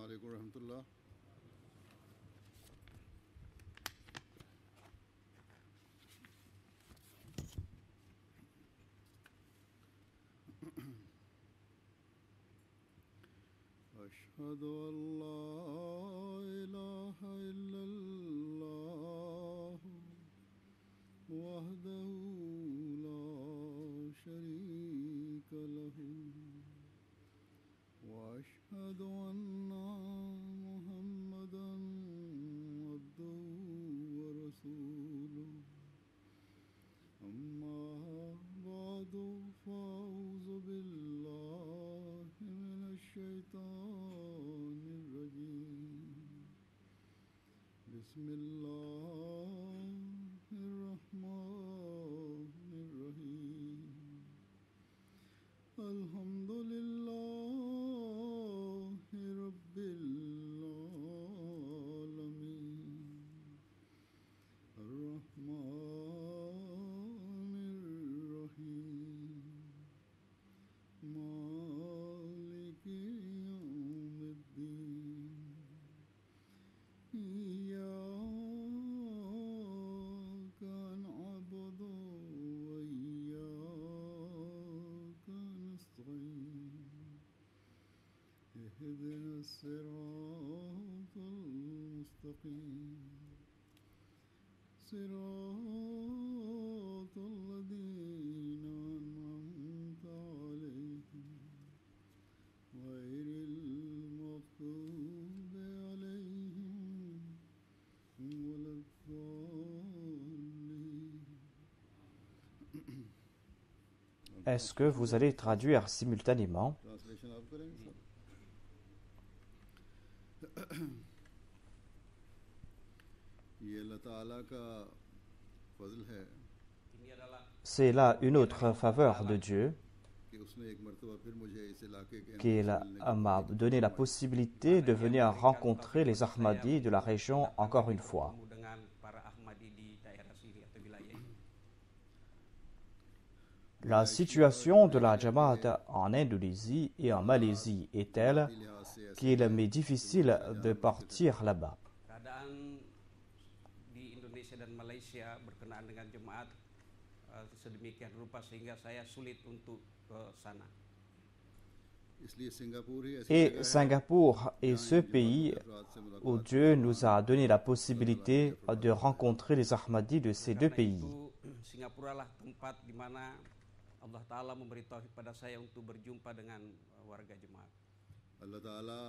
alaikum wa rahmatullah. أشهد أن لا إله إلا الله وحده لا شريك له وأشهد أن محمدا عبده ورسوله أما بعد فأعوذ بالله من الشيطان الرجيم بسم الله الرحمن الرحيم الحمد لله رب العالمين الرحمن الرحيم مالك يوم الدين إياك نعبد وإياك نستعين اهدنا الصراط المستقيم صراط الذين أنعمت عليهم غير المغضوب عليهم ولا الضالين. Est-ce que vous allez traduire simultanément? Translation आप करेंगे सर? ये अल्लाह ताला का फजल है C'est là une autre faveur de Dieu कि उसने एक मर्तबा फिर मुझे इस इलाके के qu'il m'a donné la possibilité de venir rencontrer les Ahmadis de la région encore une fois. dengan para Ahmadi di daerah sini atau wilayah ini. La situation de la Jamaat en Indonésie et en Malaisie est telle लिहाज से ऐसे qu'il m'est difficile de partir là-bas. Keadaan di Indonesia dan Malaysia berkenaan dengan jemaat sedemikian rupa sehingga saya sulit untuk ke sana. इसलिए सिंगापुर ही ऐसी Et जगह है Singapour est ce pays अफराद से मुलाकात où Dieu nous a donné la possibilité de rencontrer les Ahmadis de ces deux Karena pays. itu Singapura lah tempat di mana Allah Ta'ala memberi taufik pada saya untuk berjumpa dengan warga jemaat. अल्लाह ताला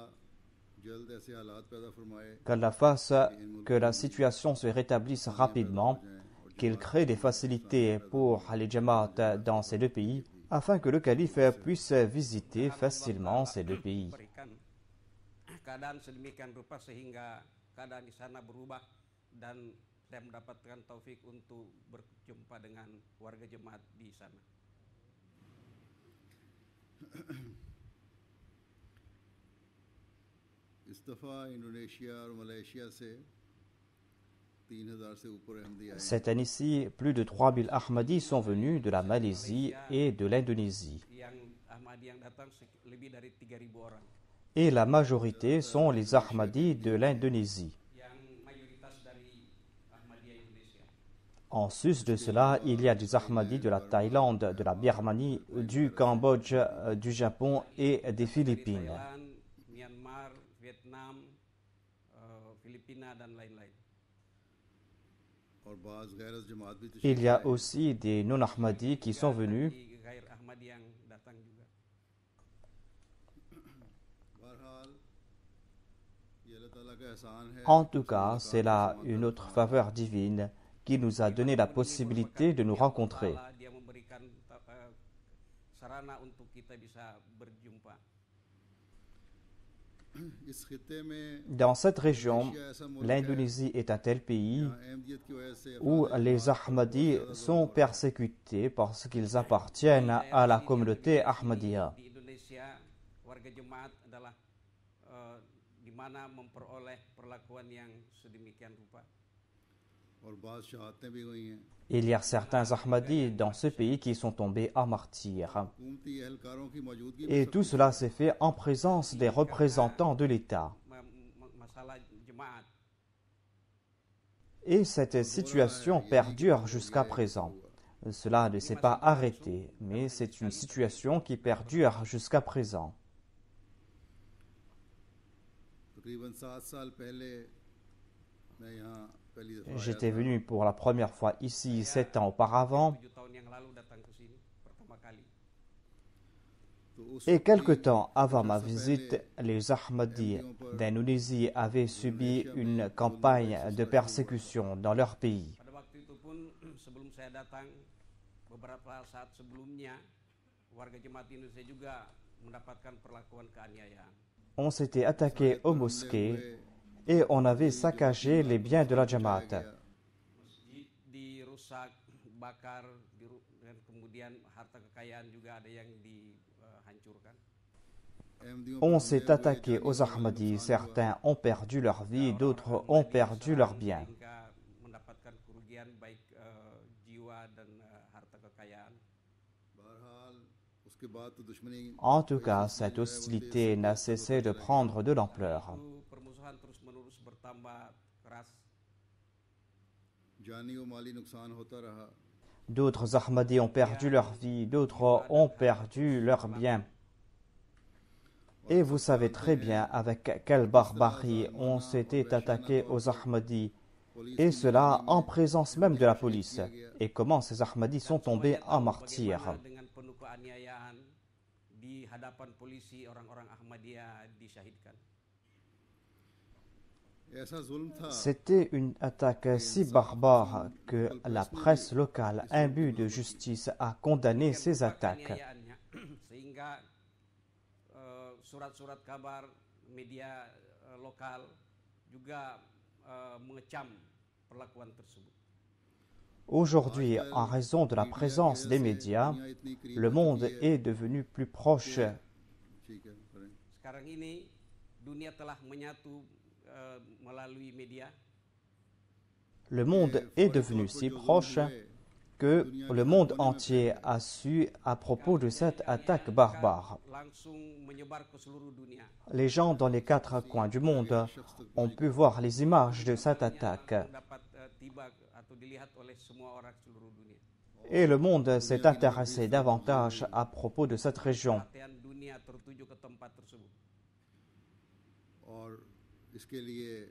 जल्द ऐसे हालात पैदा फरमाए Qu'Allah fasse que la situation se rétablisse rapidement, qu'il crée des facilités pour les Jamaat dans ces deux pays, afin que le calife puisse visiter facilement ces deux pays. Berikan keadaan sedemikian rupa sehingga keadaan di sana berubah dan saya mendapatkan taufik untuk berjumpa dengan warga jemaat di sana. इस दफ़ा इंडोनेशिया और मलेशिया से 3000 से ऊपर अहमदी आए Cette année-ci, plus de 3000 Ahmadis sont venus de la Malaisie et de l'Indonésie. Yang Ahmadi yang datang lebih dari 3000 orang. Et la majorité sont les Ahmadis de l'Indonésie. Yang mayoritas dari Ahmadiyah Indonesia. En sus de cela, il y a des Ahmadis de la Thaïlande, de la Birmanie, du Cambodge, du Japon et des Philippines. Thailand, Myanmar, Vietnam, Filipina dan lain-lain. और बाज़ गैर जमात भी Il y a aussi des non-Ahmadis qui sont venus. Di Gair Ahmadi yang datang juga. बहरहाल ये अल्लाह ताला का एहसान है En tout cas, c'est là une autre faveur divine qui nous a donné la possibilité de nous rencontrer. Dia memberikan sarana untuk kita bisa berjumpa. इस खित्ते में Dans cette région, l'Indonésie est un tel pays Ahmadiyyat की वजह से où les Ahmadis sont persécutés parce qu'ils appartiennent à la communauté Ahmadiyya. Di Indonesia warga jemaat adalah di mana memperoleh perlakuan yang sedemikian rupa. और बाज़ शहादतें भी हुई हैं Il y a certains Ahmadis dans ce pays qui sont tombés à martyrs. हुकूमती एहलकारों की मौजूदगी में Et tout cela s'est fait en présence des représentants de l'État. masalah jemaat. Et cette situation perdure jusqu'à présent. Cela ne s'est pas arrêté, mais c'est une situation qui perdure jusqu'à présent. तकरीबन 7 साल पहले मैं यहाँ पहली दफा आया J'étais था। venu pour la première fois ici 7 ans auparavant, 7 tahun yang lalu datang ke sini pertama kali. तो उस et वक्त quelque भी temps avant कुछ ma अर्सा visite, पहले les Ahmadis d'Indonésie avaient subi une campagne de persécution dans leur pays. Pada waktu itu pun sebelum saya datang, beberapa saat sebelumnya, warga jemaat Indonesia juga mendapatkan perlakuan keaniayaan. On s'était attaqué aux mosquées et on avait saccagé les biens de la Jamaat. Masjid dirusak, bakar, dan kemudian harta kekayaan juga ada yang dihancurkan. अहमदियों On पर s'est attaqué aux Ahmadis. Certains ont perdu leur vie, d'autres ont perdu leurs biens. Sehingga mendapatkan kerugian baik jiwa dan harta kekayaan. बहरहाल उसके बाद तो दुश्मनी En tout cas, cette hostilité n'a cessé de prendre de l'ampleur. Itu permusuhan terus-menerus bertambah keras. जानी व माली नुकसान होता रहा। D'autres Ahmadis ont perdu leur vie, d'autres ont perdu leurs biens. Et vous savez très bien avec quelle barbarie on s'était attaqué aux Ahmadis, et cela en présence même de la police, et comment ces Ahmadis sont tombés en martyrs. Bagaimana dengan penuh keaniayaan di hadapan polisi orang-orang Ahmadiyah disyahidkan. ऐसा जुल्म था C'était une attaque si barbare que la presse locale, imbue de justice, a condamné ces attaques. Keaniayaannya, sehingga surat-surat kabar media lokal juga mengecam perlakuan tersebut. Aujourd'hui, en raison de la présence des médias, le monde est devenu plus proche. ठीक है करें। Sekarang ini dunia telah menyatu melalui media. Le monde est devenu si proche que le monde entier a su à propos de cette attaque barbare. Langsung menyebar ke seluruh dunia. Les gens dans les 4 coins du monde ont pu voir les images de cette attaque. Dapat tiba atau dilihat oleh semua orang seluruh dunia. Et le monde s'est intéressé davantage à propos de cette région. Perhatian dunia tertuju ke tempat tersebut. और इसके लिए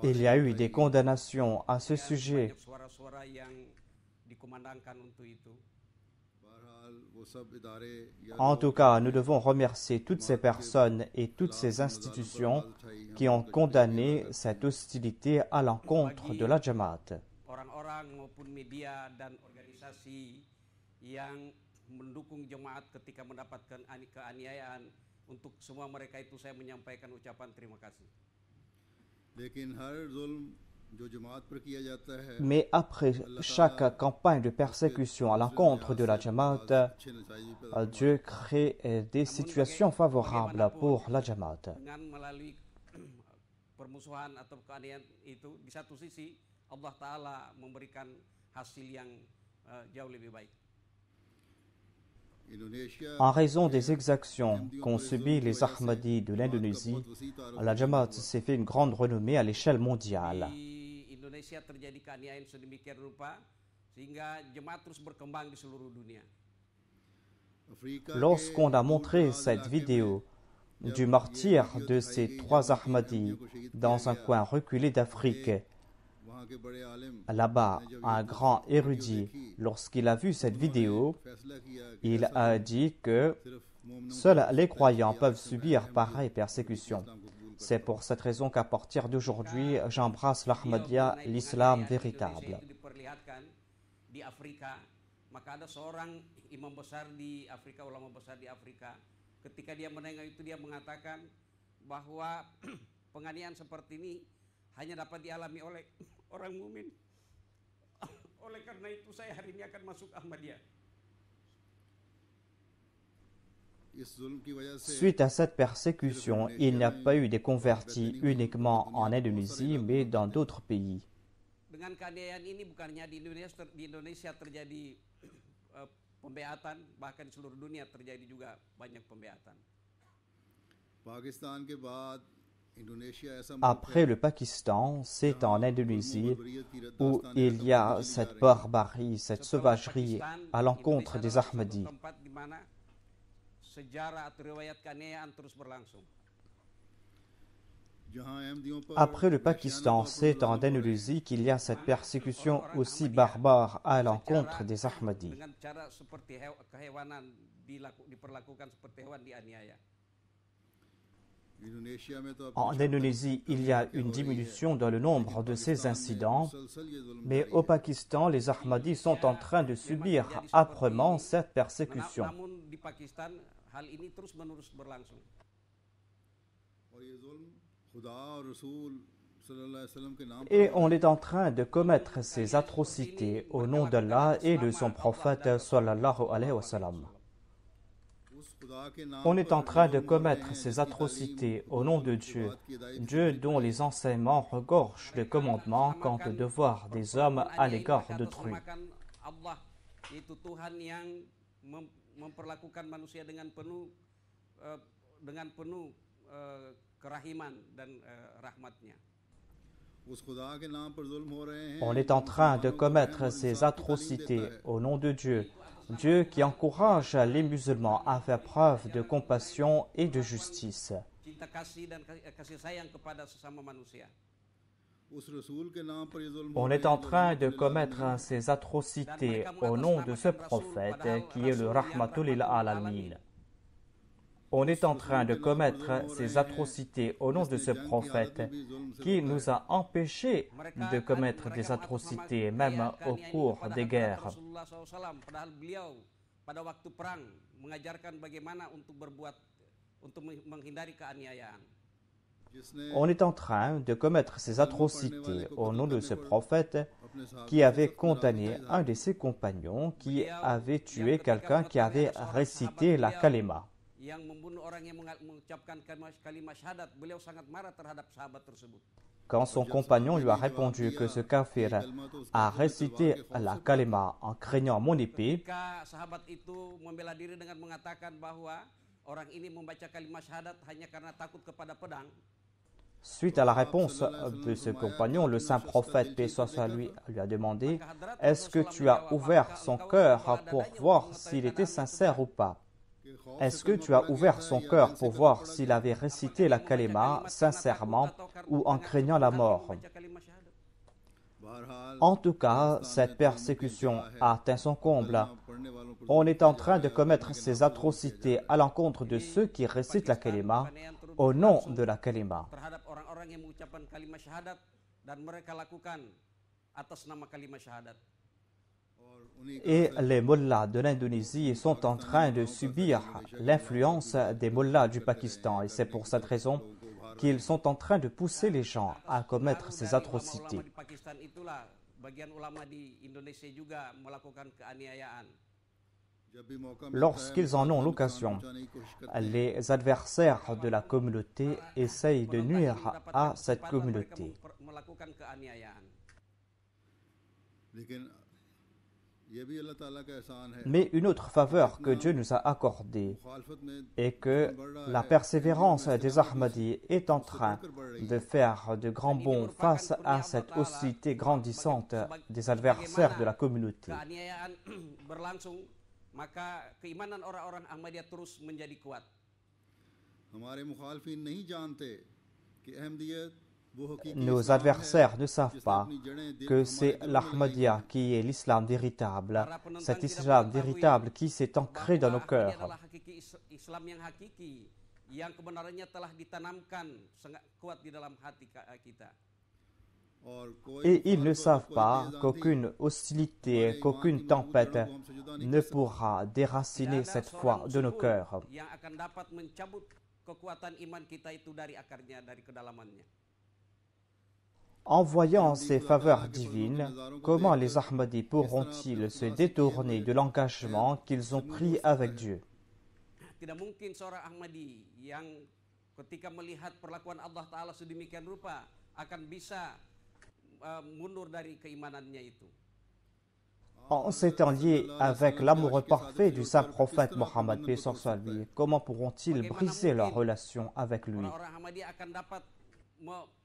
Il y a eu des condamnations à ce sujet. Banyak suara-suara yang dikumandangkan untuk itu. बहरहाल वो सब इदारे या En tout cas, nous devons remercier toutes ces personnes et toutes ces institutions qui ont condamné cette hostilité à l'encontre de la Jamaat. Orang-orang maupun media dan organisasi yang mendukung jemaat ketika mendapatkan keaniayaan, untuk semua mereka itu saya menyampaikan ucapan terima kasih. लेकिन हर जुल्म जो जमात पर किया जाता है Mais après chaque campagne de persécution à l'encontre de la Jamaat, अच्छे नतीजे पैदा Dieu crée des situations favorables pour la Jamaat. Dengan melalui permusuhan atau keaniayaan itu, di satu sisi Allah Ta'ala memberikan hasil yang jauh lebih baik. Indonesia En raison des exactions qu'ont subies les Ahmadis de l'Indonésie, la Jamaat s'est fait une grande renommée à l'échelle mondiale. Di Indonesia terjadi keaniayaan sedemikian rupa sehingga jemaat terus berkembang di seluruh dunia. Africa Lorsqu'on a montré cette vidéo du martyr de ces 3 Ahmadis dans un coin reculé d'Afrique, वहाँ के बड़े आलिम là-bas, un grand érudit, lorsqu'il a vu cette vidéo, फैसला किया कि il a dit que सिर्फ मोमिनों seuls les croyants peuvent subir pareille persécution. C'est pour cette raison qu'à partir d'aujourd'hui, j'embrasse l'Ahmadiyya, l'islam véritable. Itu diperlihatkan di Afrika, maka ada seorang imam besar di Afrika, ulama besar di Afrika, ketika dia mendengar itu dia mengatakan bahwa penganiayaan seperti ini hanya dapat dialami oleh orang mukmin. Oleh karena itu saya hari ini akan masuk Ahmadiyah. इस जुल्म की वजह से Suite à cette persécution, il n'y a pas eu des convertis uniquement en Indonésie, mais dans d'autres pays. Dengan keaniayaan ini bukannya di Indonesia terjadi pembeatan, bahkan di seluruh dunia terjadi juga banyak pembeatan. Pakistan के बाद Après le Pakistan, c'est en Indonésie où il y a cette barbarie, cette sauvagerie à l'encontre des Ahmadis. Après le Pakistan, c'est en Indonésie qu'il y a cette persécution aussi barbare à l'encontre des Ahmadis. En Indonésie, il y a une diminution dans le nombre de ces incidents, mais au Pakistan, les Ahmadis sont en train de subir âprement cette persécution. Et on est en train de commettre ces atrocités au nom d'Allah et de son prophète sallallahu alayhi wa sallam. On est en train de commettre ces atrocités au nom de Dieu, Dieu dont les enseignements regorgent de commandements quant au devoir des hommes à l'égard d'autrui. On est en train de commettre ces atrocités au nom de Dieu, Dieu qui encourage les musulmans à faire preuve de compassion et de justice. On est en train de commettre ces atrocités au nom de ce prophète qui est le Rahmatul lil Alamin. On est en train de commettre ces atrocités au nom de ce prophète qui nous a empêchés de commettre des atrocités même au cours des guerres. On est en train de commettre ces atrocités au nom de ce prophète qui avait condamné un de ses compagnons qui avait tué quelqu'un qui avait récité la kalima. Quand son compagnon lui a répondu que ce kafir a récité la kalima en craignant mon épée, suite à la réponse de ce compagnon, le saint prophète, paix soit sur lui, lui a demandé « Est-ce que tu as ouvert son cœur pour voir s'il était sincère ou pas ?» Est-ce que tu as ouvert son cœur pour voir s'il avait récité la kalima sincèrement ou en craignant la mort? En tout cas, cette persécution a atteint son comble. On est en train de commettre ces atrocités à l'encontre de ceux qui récitent la kalima au nom de la kalima. Et les mollahs de l'Indonésie sont en train de subir l'influence des mollahs du Pakistan. Et c'est pour cette raison qu'ils sont en train de pousser les gens à commettre ces atrocités. Lorsqu'ils en ont l'occasion, les adversaires de la communauté essayent de nuire à cette communauté. Mais une autre faveur que Dieu nous a accordée est que la persévérance des Ahmadis est en train de faire de grands bonds face à cette hostilité grandissante des adversaires de la communauté. Nos adversaires ne savent pas que c'est l'Ahmadiyya qui est l'islam véritable, cet islam véritable qui s'est ancré dans nos cœurs. Et ils ne savent pas qu'aucune hostilité, qu'aucune tempête ne pourra déraciner cette foi de nos cœurs. En voyant ces faveurs divines, comment les Ahmadis pourront-ils se détourner de l'engagement qu'ils ont pris avec Dieu? En s'étant liés avec l'amour parfait du saint prophète Mohammed, paix soit sur lui, comment pourront-ils briser leur relation avec lui?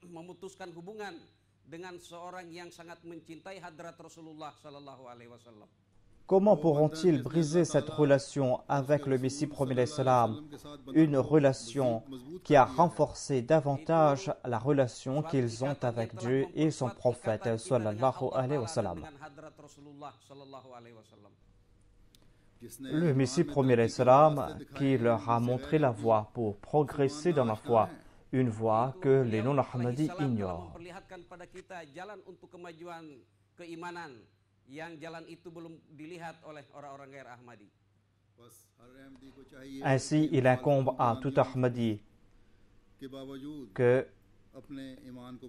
memutuskan hubungan dengan seorang yang sangat mencintai hadrat Rasulullah sallallahu alaihi wasallam. Comment pourront-ils briser cette relation avec le Messie premier l'Islam, une relation qui a renforcé davantage la relation qu'ils ont avec Dieu et son prophète sallallahu alayhi wa sallam. Le Messie premier l'Islam qui leur a montré la voie pour progresser dans la foi, une voie que les non-Ahmadis ignorent. Yang jalan itu belum dilihat oleh orang-orang ghair Ahmadi. Ainsi, il incombe à tout Ahmadi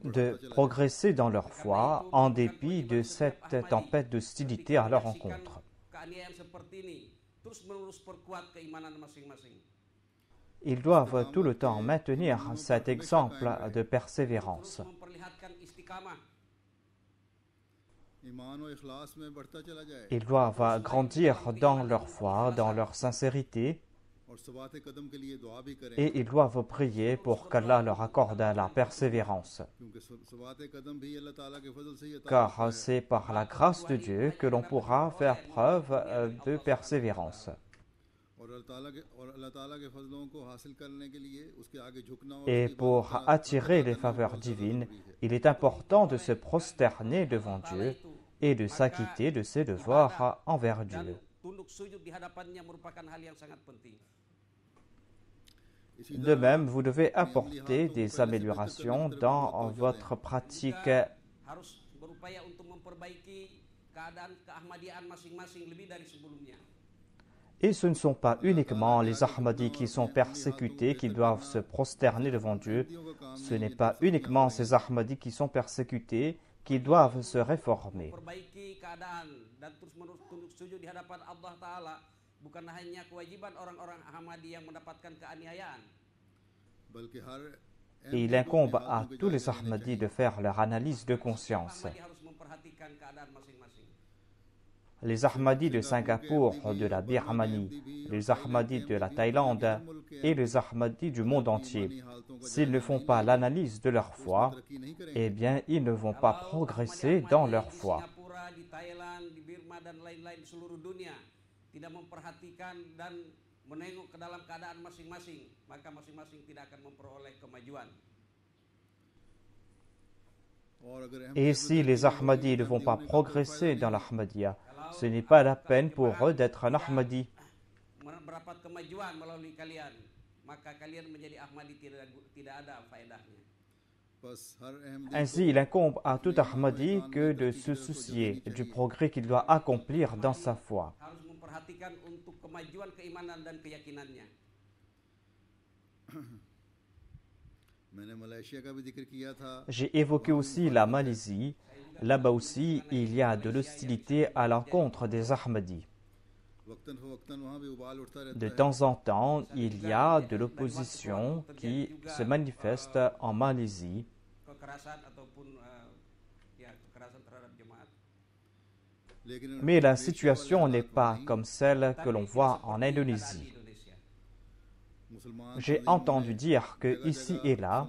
de progresser dans leur foi en dépit de cette tempête d'hostilité à leur encontre. Ils doivent tout le temps maintenir cet exemple de persévérance. Ils doivent grandir dans leur foi, dans leur sincérité, et ils doivent prier pour qu'Allah leur accorde la persévérance. Car c'est par la grâce de Dieu que l'on pourra faire preuve de persévérance. Et pour attirer les faveurs divines, il est important de se prosterner devant Dieu et de s'acquitter de ses devoirs envers Dieu. De même, vous devez apporter des améliorations dans votre pratique. Et ce ne sont pas uniquement les Ahmadis qui sont persécutés qui doivent se prosterner devant Dieu. Ce n'est pas uniquement ces Ahmadis qui sont persécutés qui doivent se réformer. Et il incombe à tous les Ahmadis de faire leur analyse de conscience. Les Ahmadis de Singapour, de la Birmanie, les Ahmadis de la Thaïlande et les Ahmadis du monde entier, s'ils ne font pas l'analyse de leur foi, eh bien, ils ne vont pas progresser dans leur foi. Et si les Ahmadis ne vont pas progresser dans l'Ahmadiyya, ce n'est pas la peine pour eux d'être un Ahmadi. Ainsi, il incombe à tout Ahmadi que de se soucier du progrès qu'il doit accomplir dans sa foi. J'ai évoqué aussi la Malaisie. Là-bas aussi, il y a de l'hostilité à l'encontre des Ahmadis. De temps en temps, il y a de l'opposition qui se manifeste en Malaisie. Mais la situation n'est pas comme celle que l'on voit en Indonésie. J'ai entendu dire que ici et là,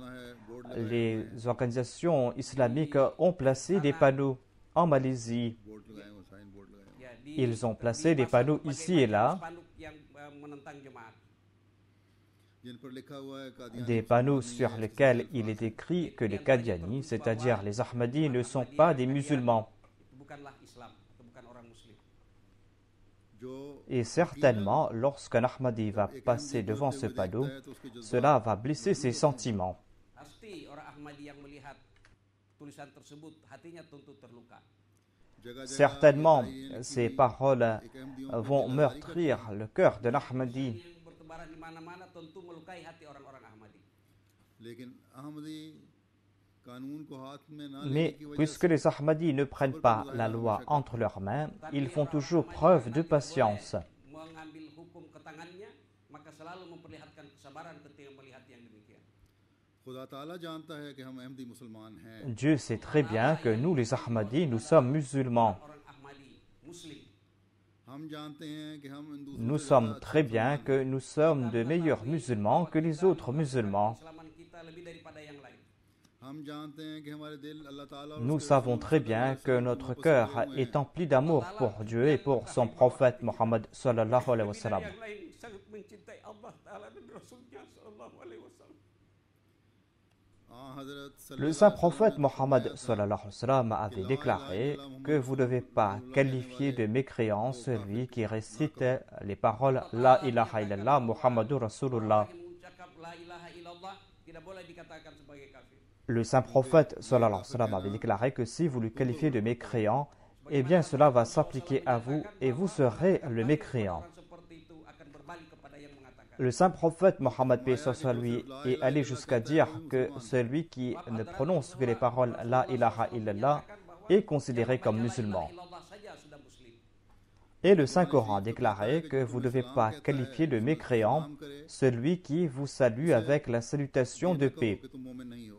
les organisations islamiques ont placé des panneaux en Malaisie. Ils ont placé des panneaux ici et là, des panneaux sur lesquels il est écrit que les Qadianis, c'est-à-dire les Ahmadis, ne sont pas des musulmans. Et certainement, lorsqu'un Ahmadi va passer devant ce panneau, cela va blesser ses sentiments. Certainement, ces paroles vont meurtrir le cœur de l'Ahmadi. Mais puisque les Ahmadis ne prennent pas la loi entre leurs mains, ils font toujours preuve de patience. Dieu sait très bien que nous, les Ahmadis, nous sommes musulmans. Nous sommes très bien que nous sommes de meilleurs musulmans que les autres musulmans. हम जानते हैं कि हमारे दिल अल्लाह ताला और Nous उसके savons रसूल très सल्लल्लाहु bien अलैहि que वसल्लम notre पर cœur सजे हुए est हैं। empli d'amour pour Dieu et pour son prophète Mohammed sallallahu alayhi wa Lebih dari sallam. yang lain sangat mencintai Allah Ta'ala dan Rasulnya Sallallahu Alaihi Wasallam. Le saint prophète Mohammed sallallahu alayhi wa sallam avait déclaré que vous ne devez pas qualifier de mécréant celui qui récite les paroles La ilaha illallah Muhammadur Rasulullah. Yang mengucapkan la ilaha illallah tidak boleh dikatakan sebagai kafir. Le saint prophète sallallahu alayhi wa sallam avait déclaré que si vous le qualifiez de mécréant, eh bien cela va s'appliquer à vous et vous serez le mécréant. Orang seperti itu akan berbalik kepada yang mengatakan. Le saint prophète Mohammed paix soit lui est allé jusqu'à dire que celui qui ne prononce que les paroles La ilaha illallah est considéré comme musulman. Illallah saja sudah muslim. Et le Saint-Coran déclarait que vous ne devez pas qualifier de mécréant celui qui vous salue avec la salutation de paix. कि तुम मोमिन नहीं हो।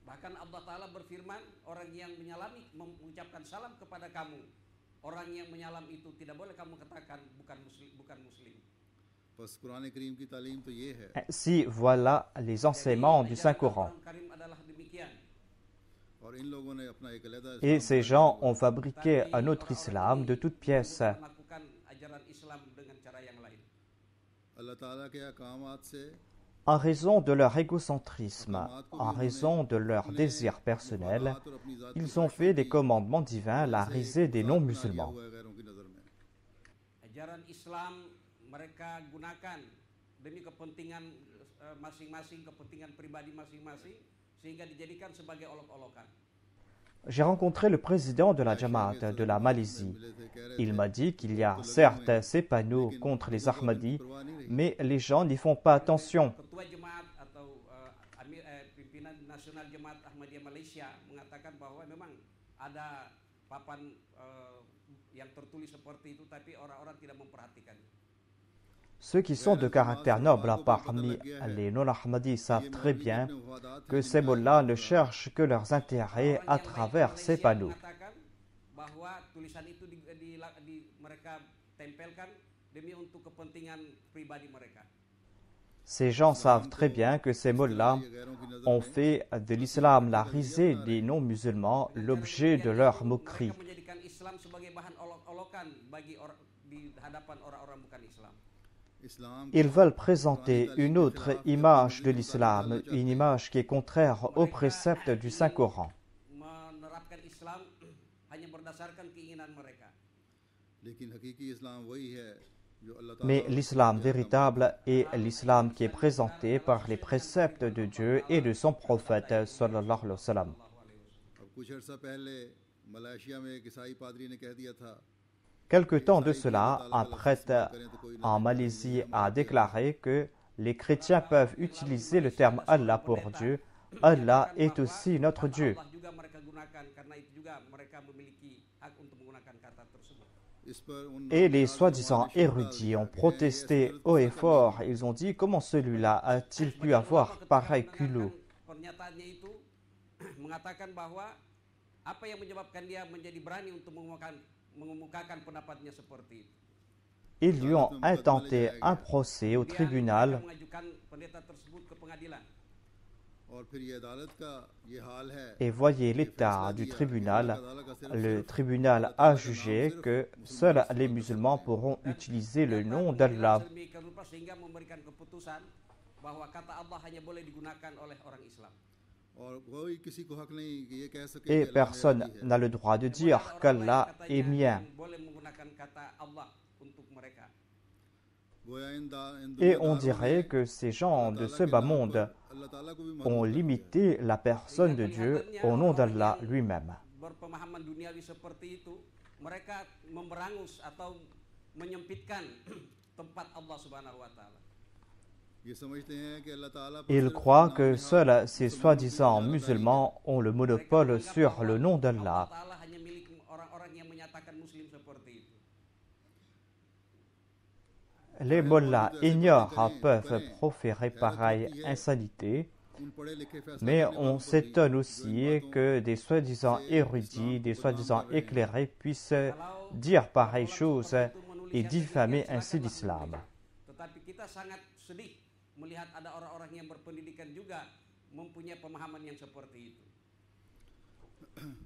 Bahkan Allah Ta'ala berfirman, orang yang menyalami mengucapkan salam kepada kamu, orang yang menyalam itu tidak boleh kamu katakan bukan muslim. बस कुरान करीम की तालीम तो ये है। Ainsi, voilà les enseignements du Saint-Coran. Al-Quran Karim adalah demikian. और इन लोगों ने अपना एक अलग Et ces gens ont fabriqué un autre islam de toutes pièces. Melakukan ajaran Islam dengan cara yang lain. अल्लाह ताला के अहकामात से En raison de leur égocentrisme, en raison de leur désir personnel, ils ont fait des commandements divins la risée des non-musulmans. हुआ है गैरों की नज़र में। Ajaran Islam mereka gunakan demi kepentingan masing-masing, kepentingan pribadi masing-masing, sehingga dijadikan sebagai olok-olokan. J'ai rencontré le président de la Jamaat de la Malaisie. Il m'a dit qu'il y a certes ces panneaux contre les Ahmadis, mais les gens n'y font pas attention. Ketua Jemaat atau pimpinan Nasional Jemaat Ahmadiyah Malaysia mengatakan bahwa memang ada papan yang tertulis seperti itu, tapi orang-orang tidak memperhatikannya. Ceux qui sont de caractère noble parmi les non-Ahmadis savent très bien que ces mots-là ne cherchent que leurs intérêts à travers ces panneaux. Mengatakan bahwa tulisan itu mereka tempelkan demi untuk kepentingan pribadi mereka. Ces gens savent très bien que ces mots-là ont fait de l'islam la risée des non-musulmans, l'objet de leur moquerie. Mereka menjadikan Islam sebagai bahan olok-olokan di hadapan orang-orang bukan Islam. Ils veulent présenter une autre image de l'islam, une image qui est contraire aux préceptes du Saint-Coran. Menerapkan Islam hanya berdasarkan keinginan mereka. लेकिन हकीकी इस्लाम वही है जो अल्लाह ताला Mais l'islam véritable est l'islam qui est présenté par les préceptes de Dieu et de son prophète sallallahu alayhi wa sallam. अब कुछ अर्सा पहले मलेशिया में एक ईसाई पादरी ने कह दिया था Quelque temps de cela, un prêtre en Malaisie a déclaré que les chrétiens peuvent utiliser le terme Allah pour Dieu. Allah est aussi notre Dieu. Allah juga mereka gunakan, karena itu juga mereka memiliki hak untuk menggunakan kata tersebut. इस पर उन Et les soi-disant érudits ont protesté haut et fort. Ils ont dit comment celui-là a-t-il pu avoir pareil culot? Pernyataannya itu mengatakan bahwa apa yang menyebabkan dia menjadi berani untuk mengemukakan pendapatnya seperti itu. Ils lui ont intenté un procès au Kemudian tribunal. mereka mengajukan pendeta tersebut ke pengadilan. और फिर ये अदालत का ये हाल है Et voyez l'état du tribunal. Le tribunal a jugé que seuls les musulmans pourront utiliser le nom d'Allah. Sedemikian rupa sehingga memberikan keputusan bahwa kata Allah hanya boleh digunakan oleh orang Islam. और कोई किसी को हक नहीं कि ये कह सके Et कि अल्लाह personne मेरा वली है। n'a le droit de dire qu'Allah est mien. Boleh menggunakan kata Allah untuk mereka. गोया इन Et on dirait que ces gens de ce bas monde अल्लाह ताला को भी ont limité la personne de Dieu au nom d'Allah lui-même. Berpemahaman duniawi seperti itu, mereka memberangus atau menyempitkan tempat Allah Subhanahu wa taala. ये समझते हैं कि अल्लाह ताला पर Ils सिर्फ croient नाम que है, seuls ces soi-disant musulmans ont le monopole sur le nom Allah d'Allah. Ta'ala hanya milik orang-orang yang menyatakan muslim seperti itu. Les mollahs ignorants peuvent proférer pareille insanité, उन पढ़े लिखे फैसला mais करने on वालों को भी s'étonne जो aussi इन बातों que des soi-disant érudits, des soi-disant éclairés puissent dire pareille chose et diffamer ainsi l'islam. Tetapi kita sangat sedih melihat ada orang-orang yang berpendidikan juga mempunyai pemahaman yang seperti itu.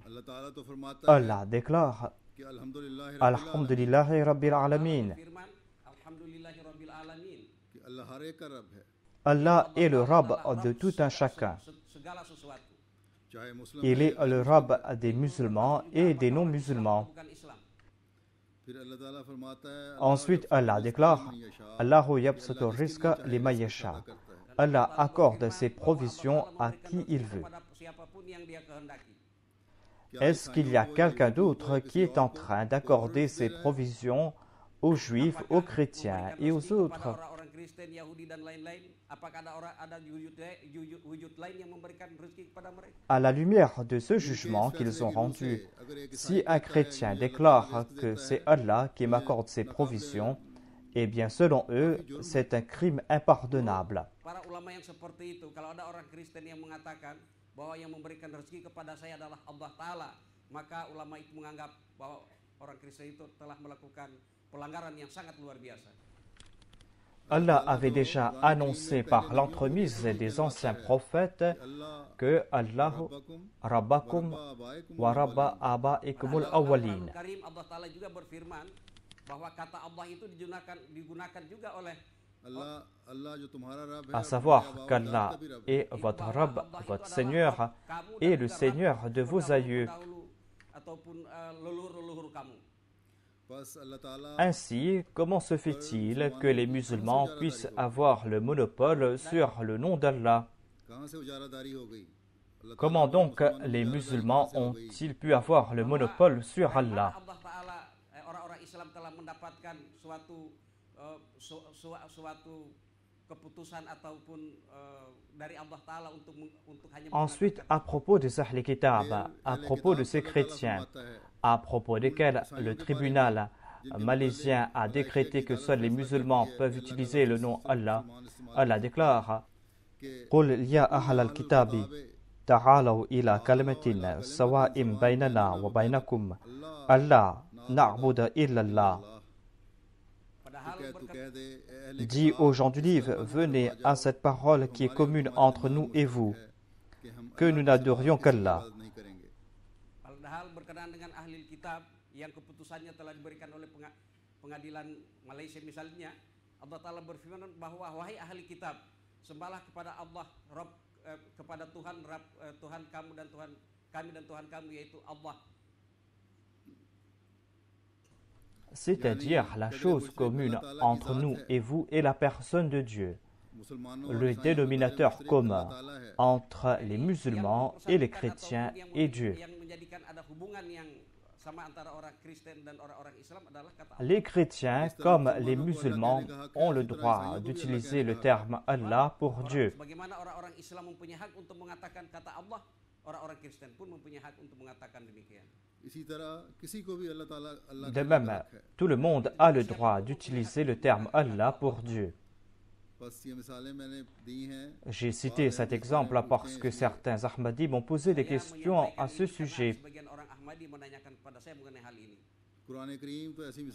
अल्लाह ताला तो फरमाता है Allah déclare कि अल्हम्दुलिल्लाह Alhamdulillahi Rabbil Alamin. Firman, Alhamdulillahi Rabbil Alamin. कि अल्लाह हर एक का रब है, Allah est le Rab de tout un chacun. Segala sesuatu. चाहे मुस्लिम Il est le Rab des musulmans et des non-musulmans. Bukan Islam. फिर अल्लाह ताला फरमाता है Ensuite, Allah déclare Allahu yabsutu rizqa liman yasha. Allah accorde ses provisions à qui il veut. Kepada siapapun yang dia kehendaki. Est-ce qu'il y a quelqu'un d'autre qui est en train d'accorder ses provisions aux Juifs, aux chrétiens et aux autres? Pada orang-orang Kristen, Yahudi dan lain-lain, apakah ada wujud lain yang memberikan rezeki kepada mereka? À la lumière de ce jugement qu'ils ont rendu, si un chrétien déclare que c'est Allah qui m'accorde ses provisions, eh bien selon eux, c'est un crime impardonnable. Para ulama yang seperti itu, kalau ada orang Kristen yang mengatakan bahwa yang memberikan rezeki kepada saya adalah Allah Ta'ala, maka ulama itu menganggap bahwa orang Kristen itu telah melakukan pelanggaran yang sangat luar biasa. Allah avait déjà annoncé par l'entremise des anciens prophètes que Allah Rabbakum wa Rabba Abaikumul Awwalin. Karim Allah Ta'ala juga berfirman bahwa kata Allah itu digunakan juga oleh à savoir qu'Allah est votre Rabb, votre Seigneur, et le Seigneur de vos aïeux. Ainsi, comment se fait-il que les musulmans puissent avoir le monopole sur le nom d'Allah? Comment donc les musulmans ont-ils pu avoir le monopole sur Allah? Orang-orang Islam telah mendapatkan suatu keputusan ataupun dari Allah Ta'ala untuk hanya. Ensuite, à propos des Ahl Kitab, à propos de ces chrétiens, à propos desquels le tribunal malaisien a décrété que seuls les musulmans peuvent utiliser le nom Allah, Allah déclare قُلْ يَا أَهْلَ الْكِتَابِ تَعَالَوْا إِلَى كَلِمَةٍ سَوَاءٍ بَيْنَنَا وَبَيْنَكُمْ أَلَّا نَعْبُدَ إِلَّا اللَّهَ. Dis aux gens du livre, venez à cette parole qui est commune entre nous et vous, que nous n'adorions qu'Allah. Padahal berkenaan dengan ahli kitab yang keputusannya telah diberikan oleh pengadilan Malaysia misalnya, Allah Ta'ala berfirman bahwa wahai ahli kitab, sembahlah kepada Allah, kepada Tuhan, Tuhan kamu dan Tuhan kami dan Tuhan kamu, yaitu Allah. C'est-à-dire la chose commune entre nous et vous est la personne de Dieu. Le dénominateur commun entre les musulmans et les chrétiens est Dieu. Les chrétiens comme les musulmans ont le droit d'utiliser le terme Allah pour Dieu. De même, tout le monde a le droit d'utiliser le terme Allah pour Dieu. J'ai cité cet exemple parce que certains Ahmadis m'ont posé des questions à ce sujet.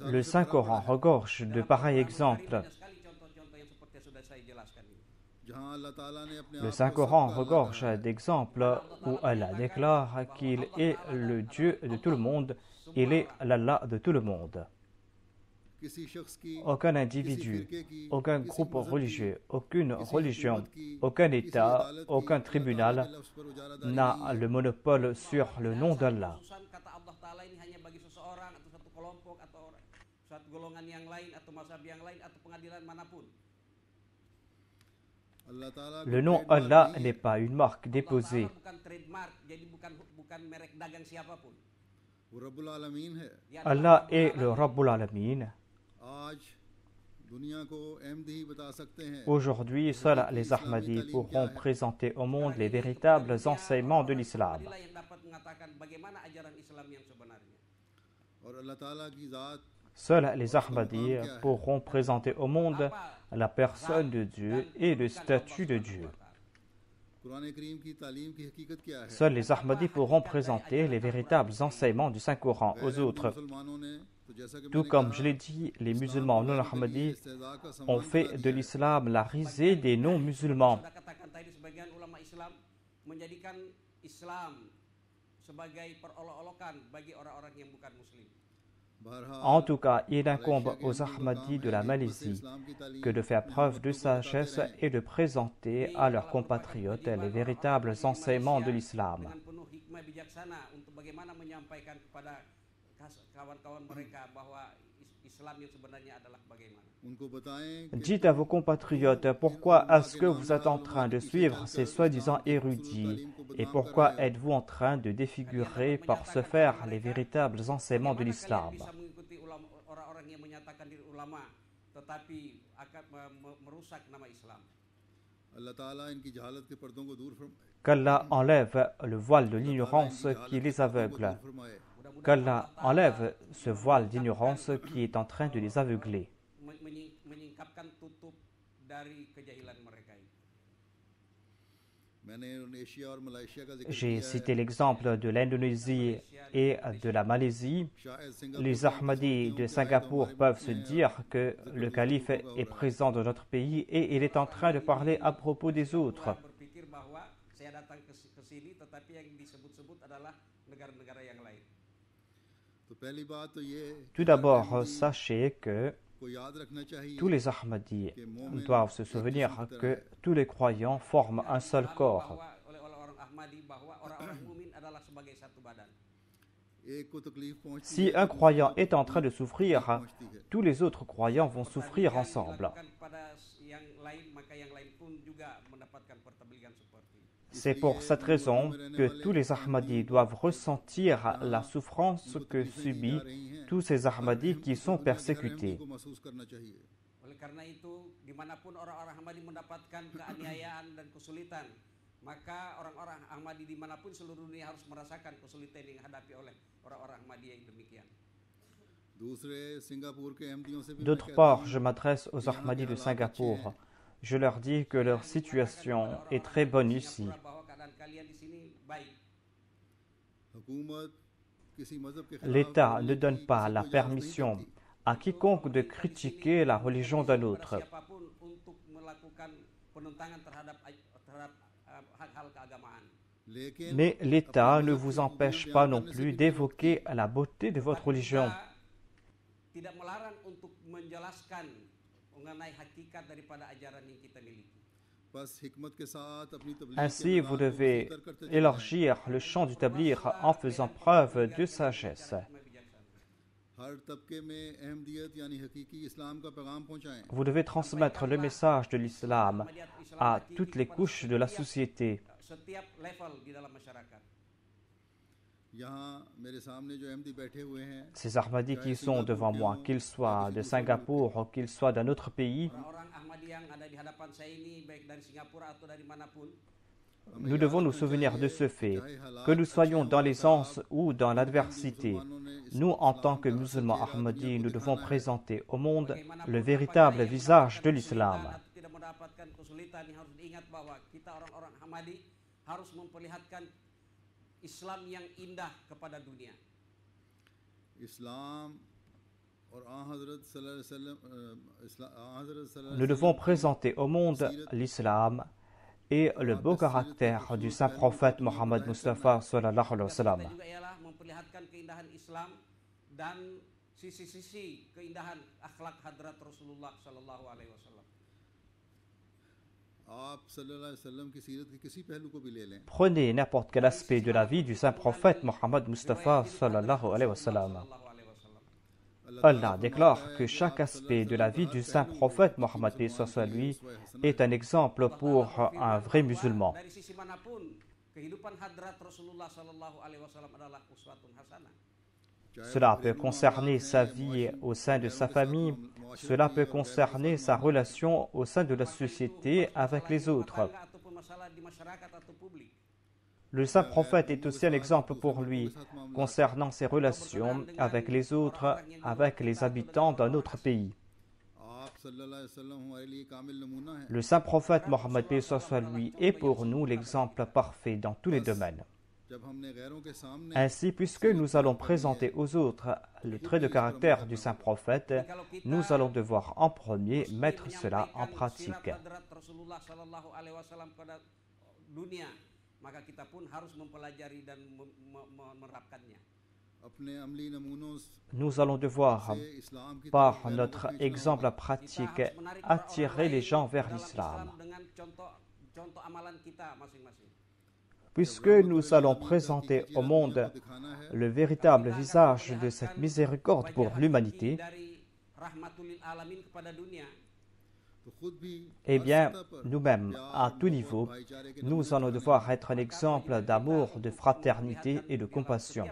Le Saint-Coran regorge de pareils exemples. Le Saint-Coran regorge d'exemples où Allah déclare qu'il est le Dieu de tout le monde, il est l'Allah de tout le monde. Aucun individu, aucun groupe religieux, aucune religion, aucun État, aucun tribunal n'a le monopole sur le nom d'Allah. Le nom Allah n'est pas une marque déposée. Allah est le Rabbul Alamin. Aujourd'hui, seuls les Ahmadis pourront présenter au monde les véritables enseignements de l'islam. Seuls les Ahmadis pourront présenter au monde la personne de Dieu et le statut de Dieu. Seuls les Ahmadis pourront présenter les véritables enseignements du Saint-Coran aux autres. Tout comme je l'ai dit, les musulmans non-Ahmadis ont fait de l'islam la risée des non-musulmans. Islam menjadikan Islam sebagai perolok-olokan bagi orang-orang yang bukan muslim. En tout cas, il incombe aux Ahmadis de la Malaisie que de faire preuve de sagesse et de présenter à leurs compatriotes les véritables enseignements de l'islam. Dengan penuh hikmah bijaksana untuk bagaimana menyampaikan kepada kawan-kawan mereka bahwa Islam yang sebenarnya adalah bagaimana. Dites à vos compatriotes pourquoi est-ce que vous êtes en train de suivre ces soi-disant érudits et pourquoi êtes-vous en train de défigurer par ce faire les véritables enseignements de l'islam. Bisa mengikuti orang-orang yang menyatakan diri ulama tetapi akan merusak nama Islam. Qu'Allah enlève le voile de l'ignorance qui les aveugle. Qu'Allah enlève ce voile d'ignorance qui est en train de les aveugler. Menyingkapkan tutup dari kejahilan mereka itu. J'ai cité l'exemple de l'Indonésie et de la Malaisie. Les Ahmadis de Singapour peuvent se dire que le calife est présent dans notre pays et il est en train de parler à propos des autres. Berpikir bahwa saya datang ke sini tetapi yang disebut-sebut adalah negara-negara yang lain. Tout d'abord, sachez que tous les Ahmadis doivent se souvenir que tous les croyants forment un seul corps. Si un croyant est en train de souffrir, tous les autres croyants vont souffrir ensemble. C'est pour cette raison que tous les Ahmadis doivent ressentir la souffrance que subissent tous ces Ahmadis qui sont persécutés. Oleh karena itu, dimanapun orang-orang Ahmadi mendapatkan keaniayaan dan kesulitan, maka orang-orang Ahmadi dimanapun seluruh dunia harus merasakan kesulitan yang dihadapi oleh orang-orang Ahmadi yang demikian. D'autre part, je m'adresse aux Ahmadis de Singapour. Je leur dis que leur situation est très bonne ici. L'État ne donne pas la permission à quiconque de critiquer la religion d'un autre. Mais l'État ne vous empêche pas non plus d'évoquer la beauté de votre religion. Ainsi, vous devez élargir le champ du tabligh en faisant preuve de sagesse. Vous devez transmettre le message de l'islam à toutes les couches de la société. Ces Ahmadis qui sont devant moi, qu'ils soient de Singapour ou qu'ils soient d'un autre pays, nous devons nous souvenir de ce fait, que nous soyons dans l'aisance ou dans l'adversité. Nous, en tant que musulmans Ahmadis, nous devons présenter au monde le véritable visage de l'islam. Nous devons présenter au monde l'islam et le beau caractère du saint prophète Mohammed Mustafa sallallahu alayhi wa sallam. Prenez n'importe quel aspect de la vie du saint prophète Mohammed Mustafa sallallahu alayhi wa sallam. Allah déclare que chaque aspect de la vie du saint prophète Mohammed lui est un exemple pour un vrai musulman. Cela peut concerner sa vie au sein de sa famille, cela peut concerner sa relation au sein de la société avec les autres. Le saint prophète est aussi un exemple pour lui concernant ses relations avec les autres, avec les habitants d'un autre pays. Le saint prophète Mohammed lui est pour nous l'exemple parfait dans tous les domaines. Ainsi, puisque nous allons présenter aux autres le trait de caractère du saint prophète, nous allons devoir en premier mettre cela en pratique. dunia, maka kita pun harus mempelajari dan menerapkannya. Nous allons devoir, par notre exemple pratique, attirer les gens vers l'islam. Puisque nous allons présenter au monde le véritable visage de cette miséricorde pour l'humanité, eh bien, nous-mêmes, à tout niveau, nous allons devoir être un exemple d'amour, de fraternité et de compassion.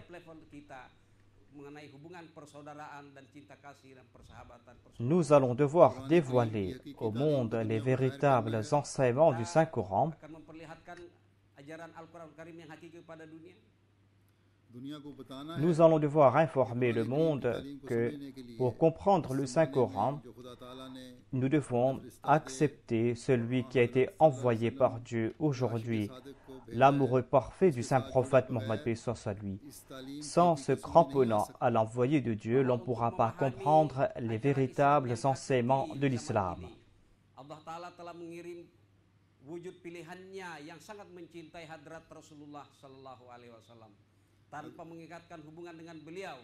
Nous allons devoir dévoiler au monde les véritables enseignements du Saint-Coran. Nous allons devoir informer le monde que pour comprendre le Saint-Coran, nous devons accepter celui qui a été envoyé par Dieu aujourd'hui, l'amoureux parfait du Saint-Prophète Mohammed paix soit lui. Sans se cramponnant à l'envoyé de Dieu, l'on ne pourra pas comprendre les véritables enseignements de l'islam. Wujud pilihannya yang sangat mencintai hadrat Rasulullah sallallahu alaihi wasallam tanpa mengikatkan hubungan dengan beliau,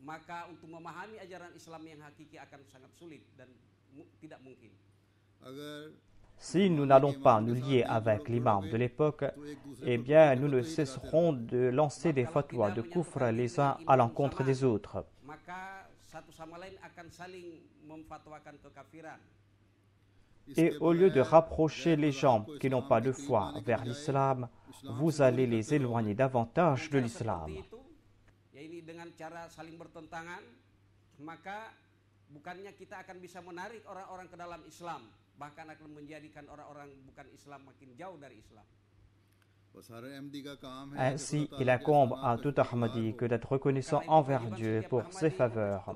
maka untuk memahami ajaran Islam yang hakiki akan sangat sulit dan tidak mungkin. Si nous n'allons pas nous lier avec l'imam de l'époque, eh bien nous ne cesserons de lancer des fatwas de kufr les uns à l'encontre des autres. Maka satu sama lain akan saling memfatwakan kekafiran. Et au lieu de rapprocher les gens qui n'ont pas de foi vers l'islam, vous allez les éloigner davantage de l'islam. Bukannya kita akan bisa menarik orang-orang ke dalam Islam, bahkan akan menjadikan orang-orang bukan Islam makin jauh dari Islam. Ainsi, il incombe à tout Ahmadi que d'être reconnaissant envers Dieu pour ses faveurs.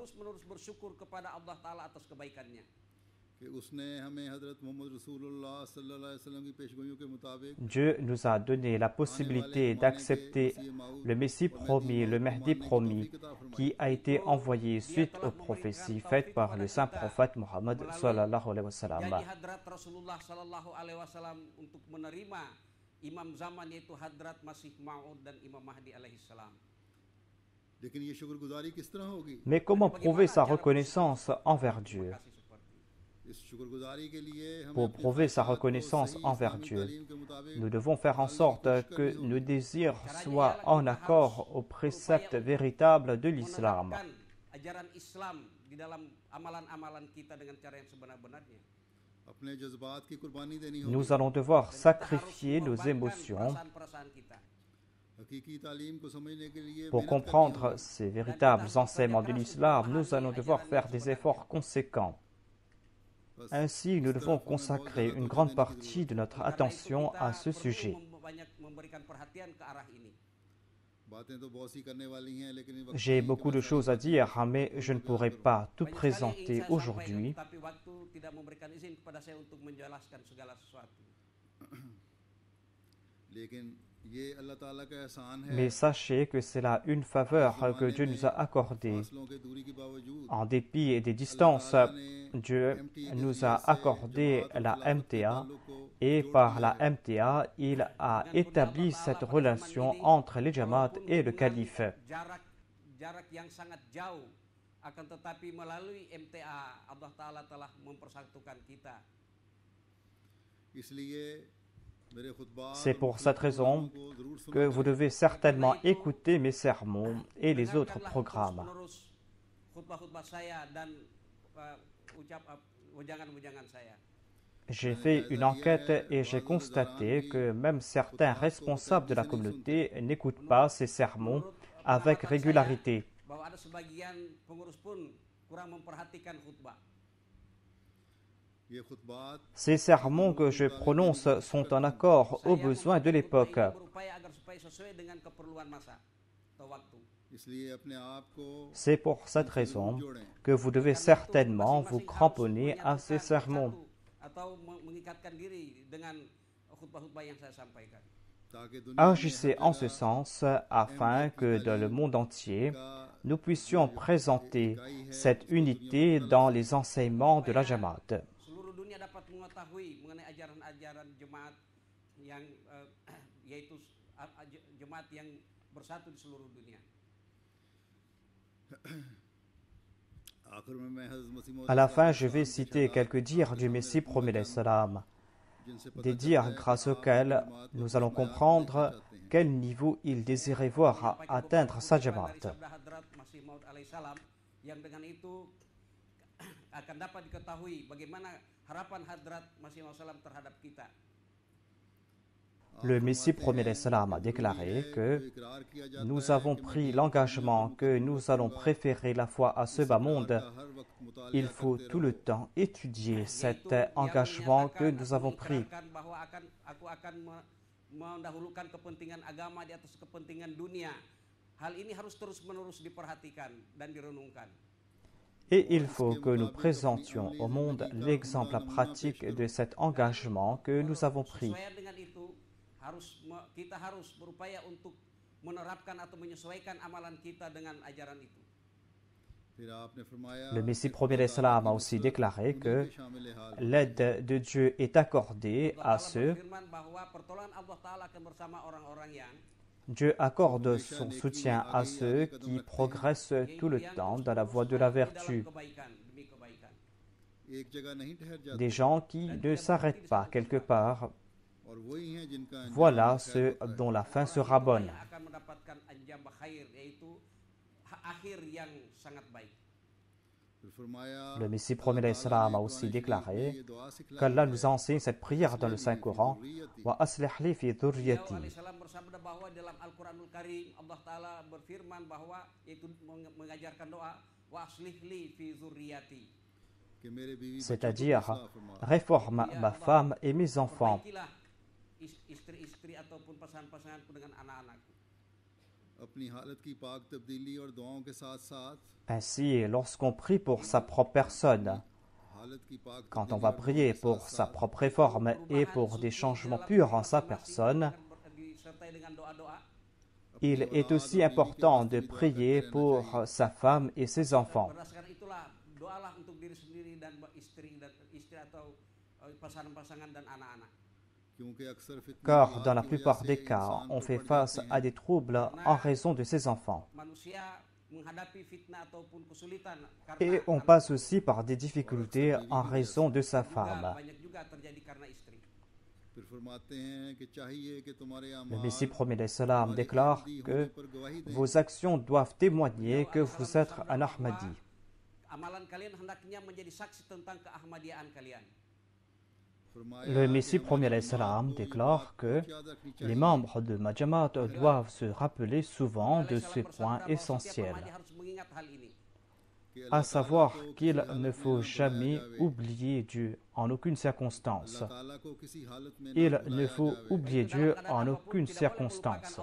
Dieu nous a donné la possibilité d'accepter le Messie promis, le Mahdi promis, qui a été envoyé suite aux prophéties faites par le saint prophète Mohammed sallallahu alayhi wa sallam. Imam zaman yaitu Hadrat Masih Maud dan Imam Mahdi alaihi salam. Mais comment prouver sa reconnaissance envers Dieu? Pour prouver sa reconnaissance envers Dieu, nous devons faire en sorte que nos désirs soient en accord aux préceptes véritables de l'islam. Nous allons devoir sacrifier nos émotions pour comprendre ces véritables enseignements de l'islam. Nous allons devoir faire des efforts conséquents. Ainsi, nous devons consacrer une grande partie de notre attention à ce sujet. J'ai beaucoup de choses à dire, mais je ne pourrai pas tout présenter aujourd'hui. Mais sachez que c'est là une faveur que Dieu nous a accordée. En dépit des distances, Dieu nous a accordé la MTA et par la MTA, il a établi cette relation entre les Jamaat et le calife. C'est pour cette raison que vous devez certainement écouter mes sermons et les autres programmes. J'ai fait une enquête et j'ai constaté que même certains responsables de la communauté n'écoutent pas ces sermons avec régularité. Ces sermons que je prononce sont en accord aux besoins de l'époque. C'est pour cette raison que vous devez certainement vous cramponner à ces sermons. Agissez en ce sens afin que dans le monde entier, nous puissions présenter cette unité dans les enseignements de la Jamaat. yang yaitu jemaat yang bersatu di seluruh dunia. À la fin, je vais citer quelques dires du Messie promet salam, des dires grâce auxquels nous allons comprendre quel niveau il désirait voir atteindre sa jamaat. Yang dengan itu akan dapat diketahui bagaimana harapan Hadrat Masih Maud Salam terhadap kita. Le Messie promet salam a déclaré que nous avons pris l'engagement que nous allons préférer la foi à ce bas monde. Il faut tout le temps étudier cet engagement que nous avons pris. Aku akan mendahulukan kepentingan agama di atas kepentingan dunia. Hal ini harus terus-menerus diperhatikan dan direnungkan. Et il faut que nous présentions au monde l'exemple pratique de cet engagement que nous avons pris. Kita harus berupaya untuk menerapkan atau menyesuaikan amalan kita dengan ajaran itu. Le Messie promet salam a aussi déclaré que l'aide de Dieu est accordée à ceux. Dieu accorde son soutien à ceux qui progressent tout le temps dans la voie de la vertu. Des gens qui ne s'arrêtent pas quelque part. Voilà ceux dont la fin sera bonne. Le Messie promet salam a aussi déclaré qu'Allah nous enseigne cette prière dans le Saint-Coran. Wa aslih li fi dhurriyyati. C'est-à-dire, réforme ma femme et mes enfants. Istri-istri ataupun pasangan-pasanganku dengan anak-anakku. Ainsi, lorsqu'on prie pour sa propre personne, quand on va prier pour sa propre réforme et pour des changements purs en sa personne, il est aussi important de prier pour sa femme et ses enfants. Berdasarkan itulah, doalah untuk diri sendiri dan istri atau pasangan-pasangan dan anak-anak. Car dans la plupart des cas, on fait face à des troubles en raison de ses enfants. Et on passe aussi par des difficultés en raison de sa femme. Le Messie promet salam déclare que vos actions doivent témoigner que vous êtes un Ahmadi. Le Messie promet salam déclare que les membres de ma Jamaat doivent se rappeler souvent de ce point essentiel, à savoir qu'il ne faut jamais oublier Dieu en aucune circonstance. Il ne faut oublier Dieu en aucune circonstance.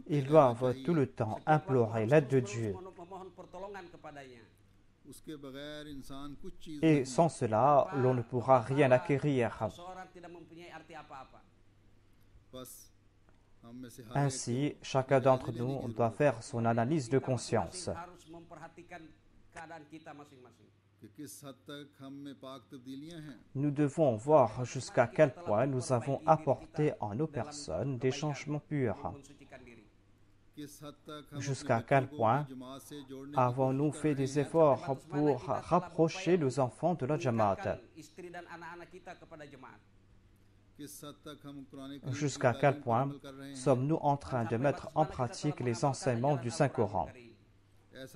Ils doivent tout le temps implorer l'aide de Dieu. Et sans cela, l'on ne pourra rien acquérir. Ainsi, chacun d'entre nous doit faire son analyse de conscience. Nous devons voir jusqu'à quel point nous avons apporté en nos personnes des changements purs. Jusqu'à quel point avons-nous fait des efforts pour rapprocher nos enfants de la Jamaat? Jusqu'à quel point sommes-nous en train de mettre en pratique les enseignements du Saint-Coran?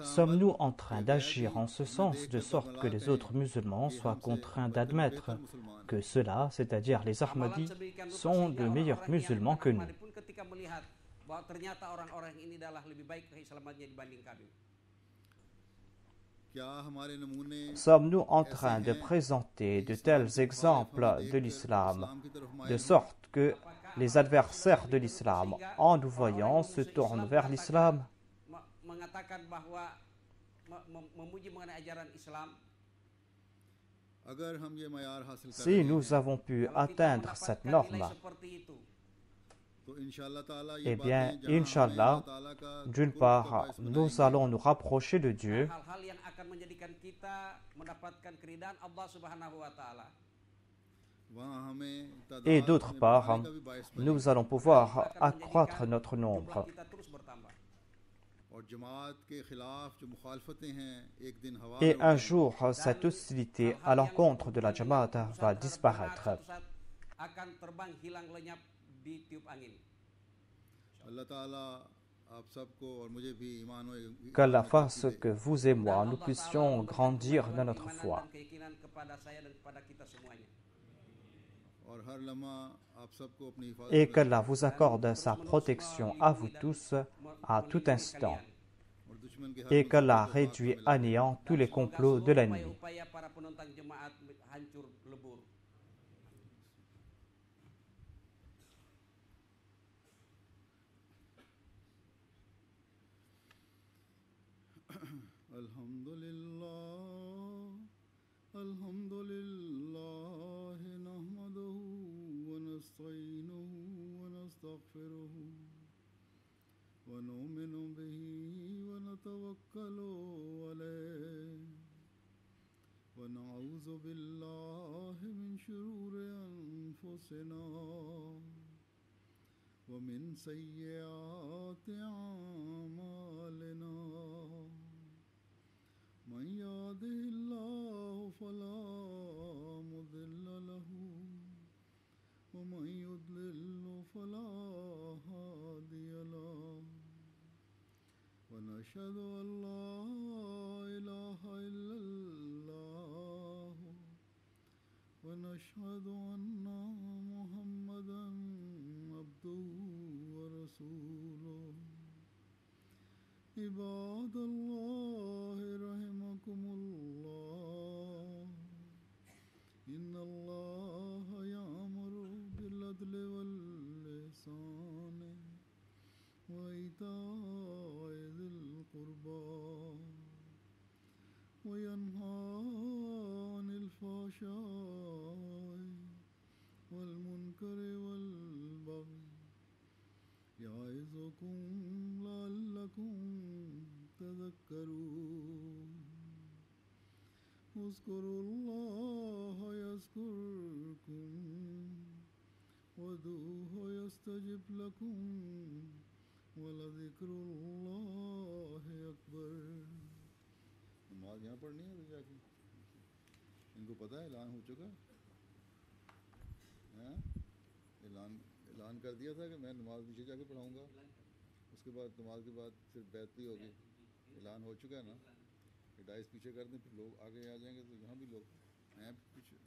Sommes-nous en train d'agir en ce sens de sorte que les autres musulmans soient contraints d'admettre que ceux-là, c'est-à-dire les Ahmadis, sont de meilleurs musulmans que nous? Sommes-nous en train de présenter de tels exemples de l'islam, de sorte que les adversaires de l'islam, en nous voyant, se tournent vers l'islam? Si nous avons pu atteindre cette norme, तो इंशाअल्लाह ताला ये Eh bien, बातें जहां हमें Inch'Allah, अल्लाह ताला का d'une कुर्ब का part, बायस nous बनाएंगे allons nous rapprocher de Dieu, hal-hal yang akan menjadikan kita mendapatkan keridhaan Allah Subhanahu wa taala. वहाँ हमें et तादाद d'autre में part, बढ़ाने का भी बायस nous बनेंगे allons pouvoir accroître notre Jumlah nombre. kita terus bertambah. और जमात के खिलाफ जो मुखालफतें हैं एक दिन हवा Et में un उड़ेंगी। jour, cette hostilité à l'encontre de la Jamaat va disparaître. Suatu saat akan terbang hilang lenyap di tiup angin. अल्लाह ताला आप सबको और मुझे भी ईमान Qu'Allah fasse que vous et moi, nous puissions grandir dans notre Keimanan foi. dan keyakinan kepada saya dan kepada kita semuanya. और हर लम्हा आप सबको अपनी हिफाजत Et में qu'Allah vous accorde sa protection à vous tous à tout instant. और दुश्मन के हर Et qu'Allah मुसीबत को réduit खात्मा à मिला दे। néant tous les Semoga complots de seluruh l'ennemi. upaya-upaya para penentang jemaat hancur lebur. अल्हम्दुलिल्लाह नहमदुहु व नस्तईनुहु व नस्तगफिरुहु व नुमिनु बिही व नतवक्कलु अलैहि व नऊज़ु बिल्लाहि मिन शुरूरि अनफुसिना व मिन सय्यिआति अमालिना من يهده الله فلا مضل له ومن يضلل فلا هادي له ونشهد أن لا إله إلا الله ونشهد أن محمدا عبده ورسوله عباد الله رحمكم الله إن الله يأمر بالعدل والإحسان وإيتاء ذي القربى وينهى عن الفحشاء والمنكر والبغي يعظكم لعلكم تذكرون اذكروا الله يذكركم وادعوه يستجب لكم ولذكر الله أكبर। नमाज यहाँ पढ़नी है तो जाके इनको पता है ऐलान हो चुका है। ऐलान कर दिया था कि मैं नमाज पीछे जाके पढ़ाऊंगा, उसके बाद नमाज के बाद फिर बैत भी होगी। ऐलान हो चुका है ना, डाइस पीछे कर दें फिर लोग आगे आ जाएंगे तो यहाँ भी लोग हैं पीछे।